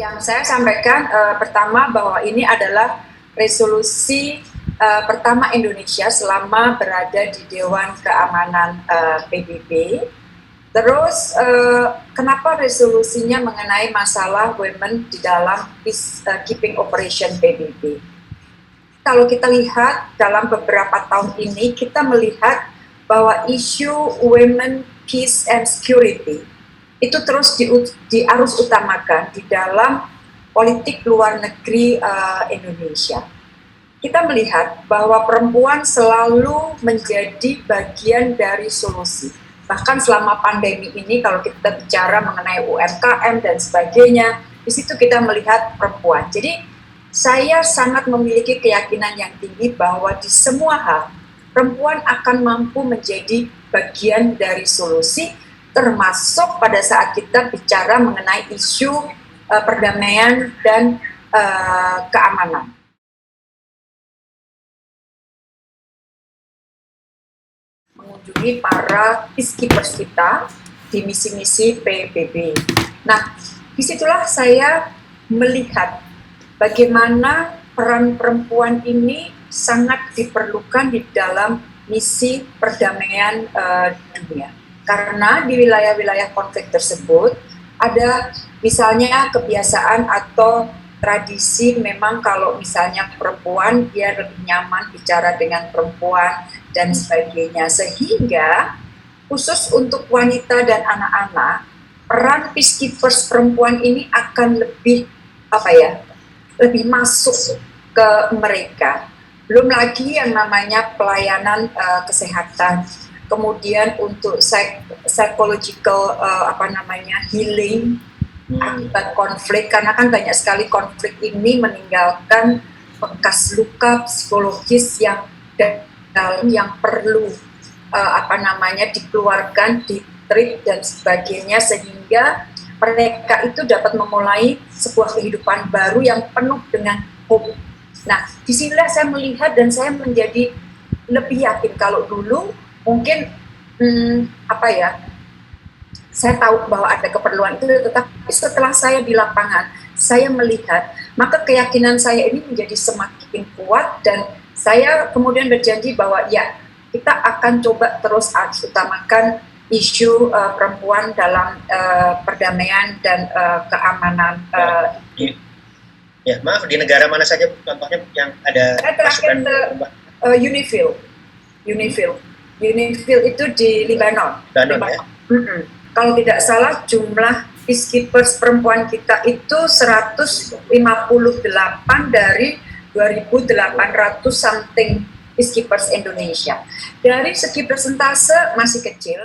Yang saya sampaikan pertama bahwa ini adalah resolusi pertama Indonesia selama berada di Dewan Keamanan PBB. Terus kenapa resolusinya mengenai masalah women di dalam peacekeeping operation PBB? Kalau kita lihat dalam beberapa tahun ini, kita melihat bahwa isu women, peace and security itu terus diarus utamakan di dalam politik luar negeri Indonesia. Kita melihat bahwa perempuan selalu menjadi bagian dari solusi. Bahkan selama pandemi ini, kalau kita bicara mengenai UMKM dan sebagainya, di situ kita melihat perempuan. Jadi saya sangat memiliki keyakinan yang tinggi bahwa di semua hal, perempuan akan mampu menjadi bagian dari solusi, termasuk pada saat kita bicara mengenai isu perdamaian dan keamanan. Mengunjungi para peacekeepers kita di misi-misi PBB. Nah, disitulah saya melihat bagaimana peran perempuan ini sangat diperlukan di dalam misi perdamaian dunia. Karena di wilayah-wilayah konflik tersebut ada misalnya kebiasaan atau tradisi memang kalau misalnya perempuan dia lebih nyaman bicara dengan perempuan dan sebagainya, sehingga khusus untuk wanita dan anak-anak peran peacekeepers perempuan ini akan lebih lebih masuk ke mereka. Belum lagi yang namanya pelayanan kesehatan, kemudian untuk psychological healing akibat konflik, karena kan banyak sekali konflik ini meninggalkan bekas luka psikologis yang dalam yang perlu dikeluarkan, ditreat dan sebagainya, sehingga mereka itu dapat memulai sebuah kehidupan baru yang penuh dengan hope. Nah, disinilah saya melihat dan saya menjadi lebih yakin. Kalau dulu mungkin saya tahu bahwa ada keperluan itu, tetapi setelah saya di lapangan, saya melihat, maka keyakinan saya ini menjadi semakin kuat, dan saya kemudian berjanji bahwa ya, kita akan coba terus utamakan isu perempuan dalam perdamaian dan keamanan. Ya, maaf, di negara mana saja contohnya yang ada masukan? UNIFIL itu di Lebanon. Ya? Kalau tidak salah jumlah peacekeepers perempuan kita itu 158 dari 2.800 something peacekeepers Indonesia. Dari segi persentase masih kecil.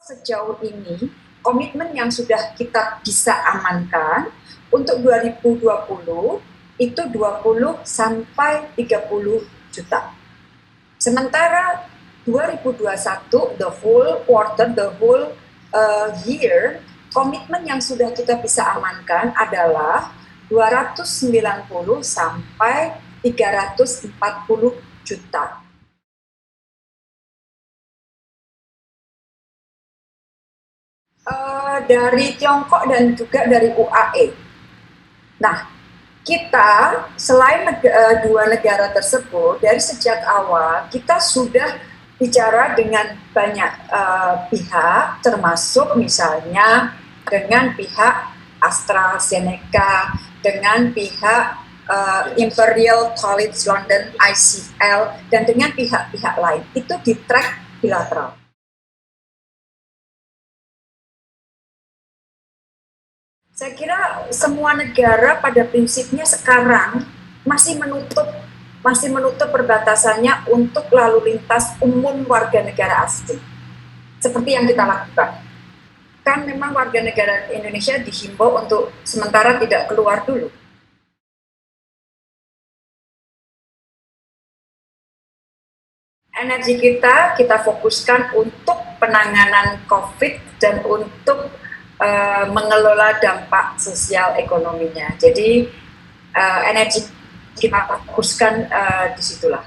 Sejauh ini komitmen yang sudah kita bisa amankan untuk 2020 itu 20 sampai 30 juta. Sementara 2021, the whole quarter, the whole year, komitmen yang sudah kita bisa amankan adalah 290 sampai 340 juta. Dari Tiongkok dan juga dari UAE. Nah, kita selain dua negara tersebut, dari sejak awal kita sudah bicara dengan banyak pihak, termasuk misalnya dengan pihak AstraZeneca, dengan pihak Imperial College London ICL, dan dengan pihak-pihak lain. Itu di track bilateral. Saya kira semua negara pada prinsipnya sekarang masih menutup perbatasannya untuk lalu lintas umum warga negara asing. Seperti yang kita lakukan. Kan memang warga negara Indonesia dihimbau untuk sementara tidak keluar dulu. Energi kita fokuskan untuk penanganan COVID dan untuk mengelola dampak sosial ekonominya. Jadi energi kita fokuskan di situlah.